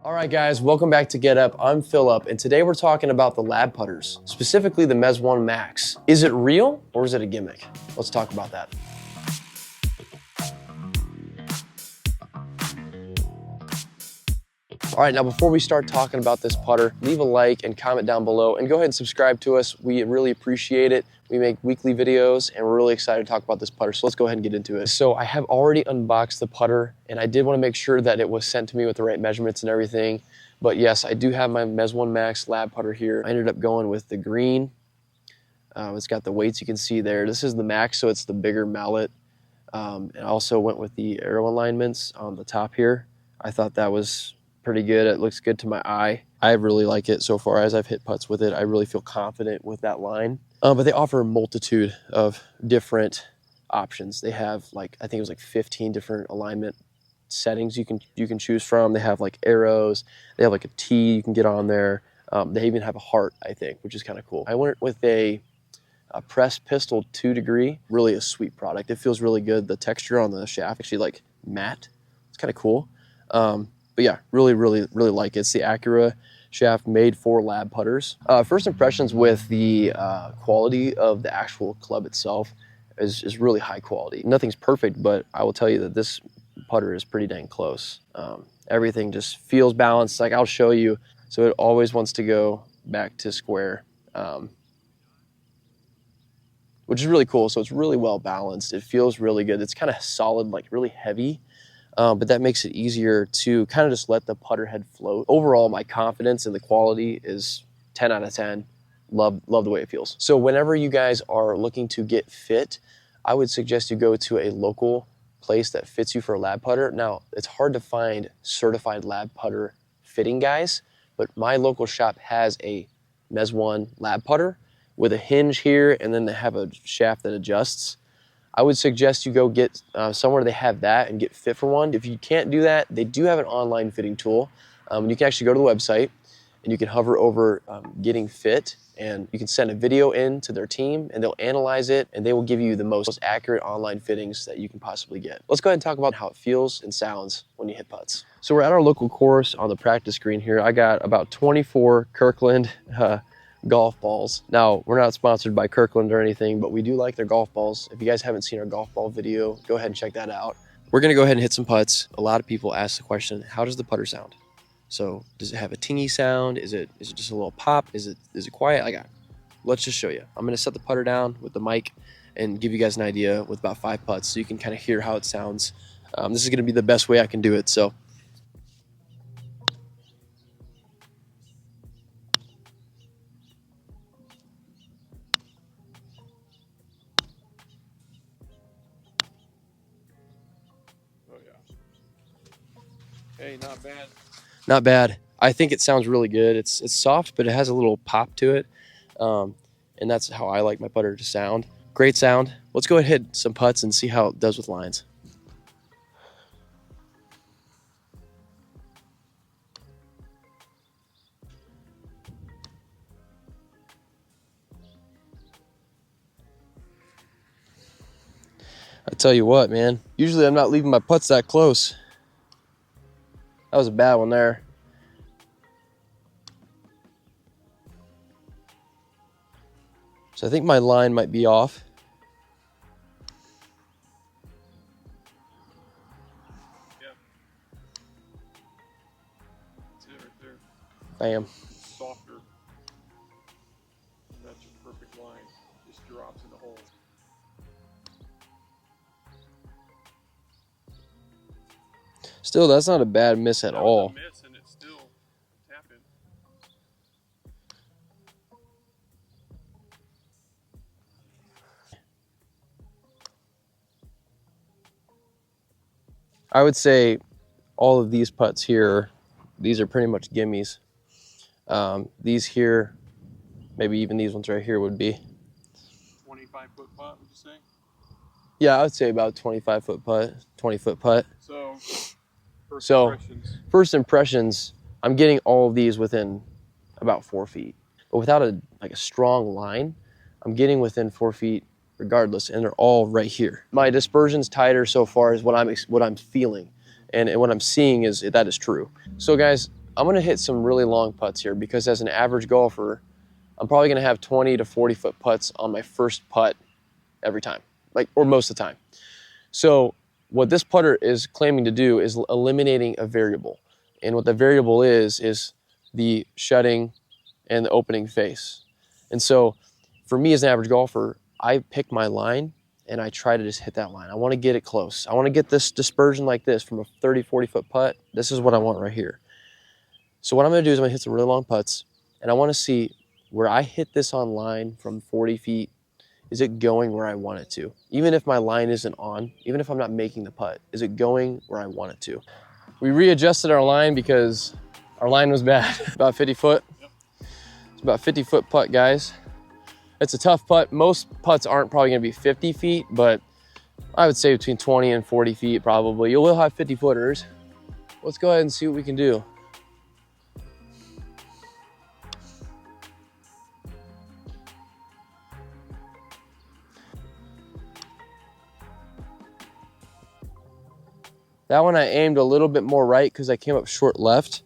All right, guys, welcome back to Get Up. I'm Philip, and today we're talking about the lab putters, specifically the Mezz.1 Max. Is it real or is it a gimmick? Let's talk about that. All right, now before we start talking about this putter, leave a like and comment down below, and go ahead and subscribe to us. We really appreciate it. We make weekly videos, and we're really excited to talk about this putter, so let's go ahead and get into it. So I have already unboxed the putter, and I did want to make sure that it was sent to me with the right measurements and everything. But yes, I do have my Mezz.1 Max lab putter here. I ended up going with the green. It's got the weights you can see there. This is the Max, so it's the bigger mallet. And I also went with the arrow alignments on the top here. I thought that was pretty good. It looks good to my eye. I really like it so far. As I've hit putts with it, I really feel confident with that line. But they offer a multitude of different options. They have I think it was 15 different alignment settings you can choose from. They have arrows. They have a T you can get on there. They even have a heart, I think, which is kind of cool. I went with a pressed pistol 2 degree. Really a sweet product. It feels really good. The texture on the shaft actually matte. It's kind of cool. But yeah, really like it. It's the Acura shaft made for lab putters. First impressions with the quality of the actual club itself is really high quality. Nothing's perfect, but I will tell you that this putter is pretty dang close. Everything just feels balanced. I'll show you. So it always wants to go back to square, which is really cool. So it's really well balanced. It feels really good. It's kind of solid, really heavy. But that makes it easier to kind of just let the putter head float. Overall, my confidence in the quality is 10 out of 10. Love the way it feels. So whenever you guys are looking to get fit, I would suggest you go to a local place that fits you for a lab putter. Now, it's hard to find certified lab putter fitting guys, but my local shop has a Mezz.1 lab putter with a hinge here, and then they have a shaft that adjusts. I would suggest you go get somewhere they have that and get fit for one. If you can't do that, they do have an online fitting tool. You can actually go to the website and you can hover over getting fit, and you can send a video in to their team and they'll analyze it and they will give you the most accurate online fittings that you can possibly get. Let's go ahead and talk about how it feels and sounds when you hit putts. So we're at our local course on the practice green here. I got about 24 Kirkland golf balls. Now, we're not sponsored by Kirkland or anything, but we do like their golf balls. If you guys haven't seen our golf ball video, go ahead and check that out. We're gonna go ahead and hit some putts. A lot of people ask the question, how does the putter sound? So does it have a tingy sound? Is it just a little pop? Is it quiet? Let's just show you. I'm gonna set the putter down with the mic and give you guys an idea with about 5 putts so you can kind of hear how it sounds. This is gonna be the best way I can do it. So Hey, not bad. not bad. I think it sounds really good. It's soft, but it has a little pop to it. And that's how I like my putter to sound. Great sound. Let's go ahead and hit some putts and see how it does with lines. I tell you what, man. Usually I'm not leaving my putts that close. That was a bad one there. So I think my line might be off. Yeah. That's it right there. Bam. It's softer. That's your perfect line. Just drops in the hole. Still, that's not a bad miss at all. That was a miss and it's still tapping. I would say all of these putts here, these are pretty much gimmies. These here, maybe even these ones right here would be. 25-foot putt, would you say? Yeah, I would say about 25-foot putt, 20-foot putt. So, first impressions, I'm getting all of these within about 4 feet. But without a strong line, I'm getting within 4 feet regardless, and they're all right here. My dispersion's tighter so far is what I'm feeling, and what I'm seeing is that is true. So guys, I'm going to hit some really long putts here because as an average golfer, I'm probably going to have 20 to 40 foot putts on my first putt every time, like, or most of the time. So what this putter is claiming to do is eliminating a variable. And what the variable is the shutting and the opening face. And so for me as an average golfer, I pick my line and I try to just hit that line. I want to get it close. I want to get this dispersion like this from a 30, 40 foot putt. This is what I want right here. So what I'm going to do is I'm going to hit some really long putts, and I want to see where I hit this on line from 40 feet. Is it going where I want it to? Even if my line isn't on, even if I'm not making the putt, is it going where I want it to? We readjusted our line because our line was bad. About 50 foot. Yep. It's about 50 foot putt, guys. It's a tough putt. Most putts aren't probably going to be 50 feet, but I would say between 20 and 40 feet probably. You will have 50 footers. Let's go ahead and see what we can do. That one I aimed a little bit more right because I came up short left.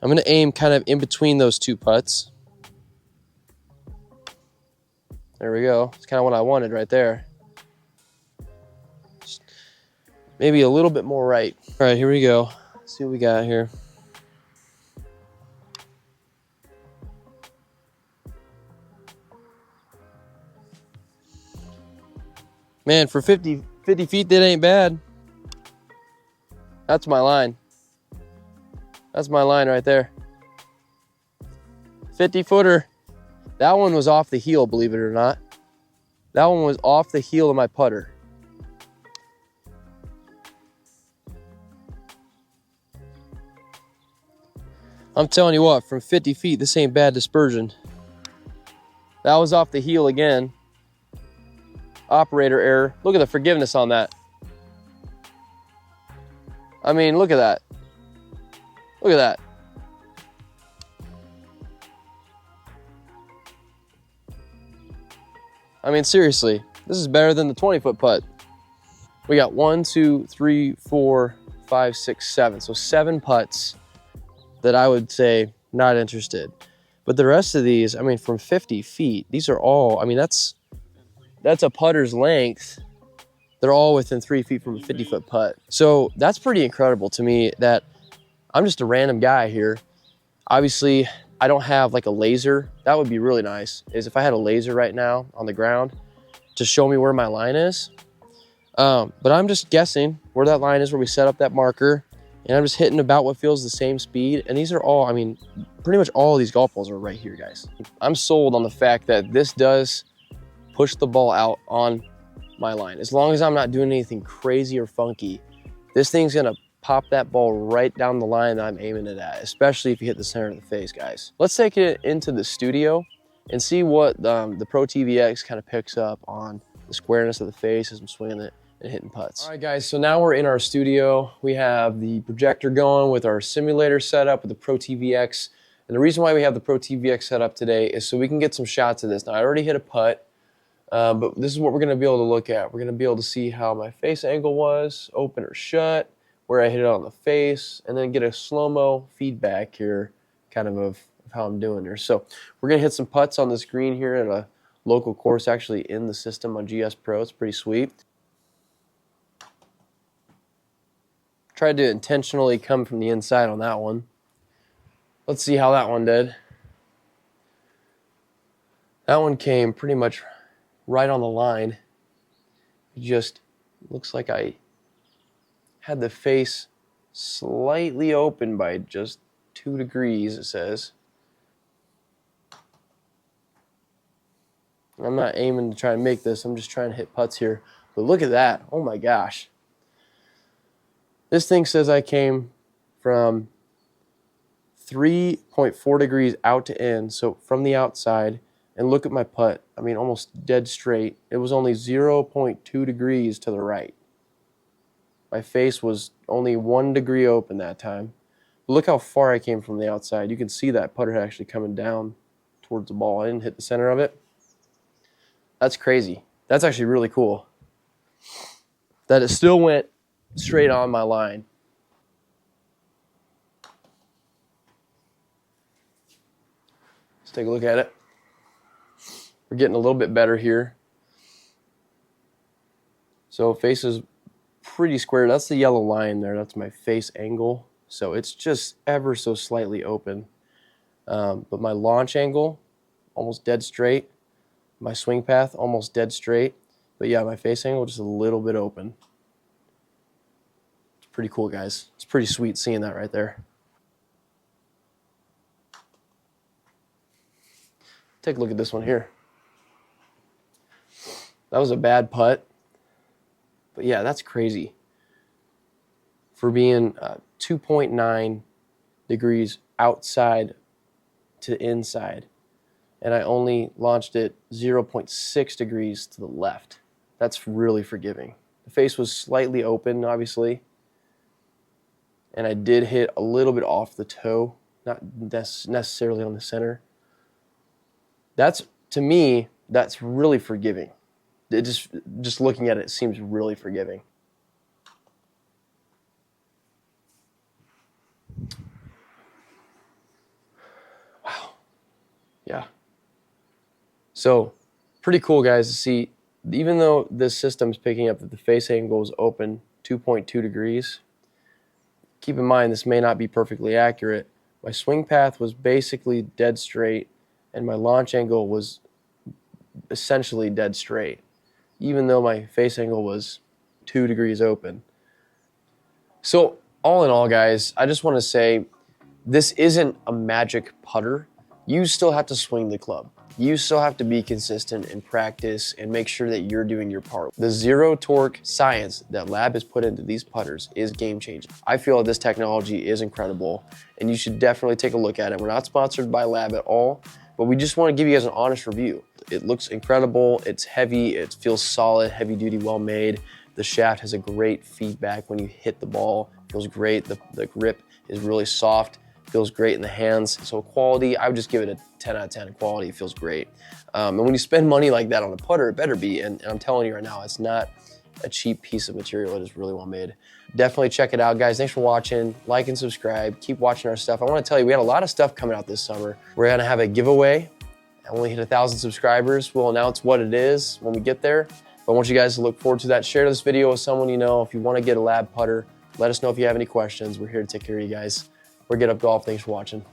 I'm going to aim kind of in between those two putts. There we go. It's kind of what I wanted right there. Just maybe a little bit more right. All right, here we go. Let's see what we got here. Man, for 50 feet, that ain't bad. That's my line. That's my line right there. 50 footer. That one was off the heel, believe it or not. That one was off the heel of my putter. I'm telling you what, from 50 feet, this ain't bad dispersion. That was off the heel again. Operator error. Look at the forgiveness on that. I mean, look at that. Look at that. I mean, seriously, this is better than the 20-foot putt. We got 1, 2, 3, 4, 5, 6, 7. So 7 putts that I would say not interested. But the rest of these, I mean, from 50 feet, these are all, I mean, that's a putter's length. They're all within 3 feet from a 50-foot putt. So that's pretty incredible to me that I'm just a random guy here. Obviously, I don't have like a laser. That would be really nice, is if I had a laser right now on the ground to show me where my line is. But I'm just guessing where that line is, where we set up that marker. And I'm just hitting about what feels the same speed. And these are all, I mean, pretty much all of these golf balls are right here, guys. I'm sold on the fact that this does push the ball out on my line. As long as I'm not doing anything crazy or funky, this thing's gonna pop that ball right down the line that I'm aiming it at, especially if you hit the center of the face, guys. Let's take it into the studio and see what the Pro TVX kind of picks up on the squareness of the face as I'm swinging it and hitting putts. All right, guys, so now we're in our studio. We have the projector going with our simulator set up with the Pro TVX. And the reason why we have the Pro TVX set up today is so we can get some shots of this. Now, I already hit a putt, but this is what we're gonna be able to look at. We're gonna be able to see how my face angle was, open or shut, where I hit it on the face, and then get a slow-mo feedback here, kind of how I'm doing here. So we're gonna hit some putts on this green here at a local course, actually in the system on GS Pro. It's pretty sweet. Tried to intentionally come from the inside on that one. Let's see how that one did. That one came pretty much right on the line. It just looks like I had the face slightly open by just 2 degrees, it says. I'm not aiming to try and make this, I'm just trying to hit putts here. But look at that, oh my gosh. This thing says I came from 3.4 degrees out to in, so from the outside, and look at my putt. I mean, almost dead straight. It was only 0.2 degrees to the right. My face was only 1 degree open that time. But look how far I came from the outside. You can see that putter actually coming down towards the ball. I didn't hit the center of it. That's crazy. That's actually really cool. That it still went straight on my line. Take a look at it. We're getting a little bit better here. So face is pretty square. That's the yellow line there. That's my face angle. So it's just ever so slightly open. But my launch angle, almost dead straight. My swing path, almost dead straight. But yeah, my face angle, just a little bit open. It's pretty cool, guys. It's pretty sweet seeing that right there. Take a look at this one here. That was a bad putt. But yeah, that's crazy. For being 2.9 degrees outside to inside. And I only launched it 0.6 degrees to the left. That's really forgiving. The face was slightly open, obviously. And I did hit a little bit off the toe, not necessarily on the center. That's, to me, that's really forgiving. It just looking at it seems really forgiving. Wow. Yeah. So, pretty cool, guys, to see, even though this system's picking up that the face angle is open 2.2 degrees, keep in mind this may not be perfectly accurate. My swing path was basically dead straight, and my launch angle was essentially dead straight, even though my face angle was 2 degrees open. So all in all, guys, I just want to say this isn't a magic putter. You still have to swing the club. You still have to be consistent in practice and make sure that you're doing your part. The zero torque science that Lab has put into these putters is game changing. I feel that this technology is incredible and you should definitely take a look at it. We're not sponsored by Lab at all, but we just want to give you guys an honest review. It looks incredible, it's heavy, it feels solid, heavy duty, well made. The shaft has a great feedback when you hit the ball. It feels great, the grip is really soft. Feels great in the hands. So quality, I would just give it a 10 out of 10. Quality feels great. And when you spend money like that on a putter, it better be. And I'm telling you right now, it's not a cheap piece of material. It is really well made. Definitely check it out, guys. Thanks for watching. Like and subscribe. Keep watching our stuff. I want to tell you, we had a lot of stuff coming out this summer. We're going to have a giveaway. I only hit 1,000 subscribers. We'll announce what it is when we get there. But I want you guys to look forward to that. Share this video with someone you know. If you want to get a Lab putter, let us know if you have any questions. We're here to take care of you guys. We're GetUpGolf. Thanks for watching.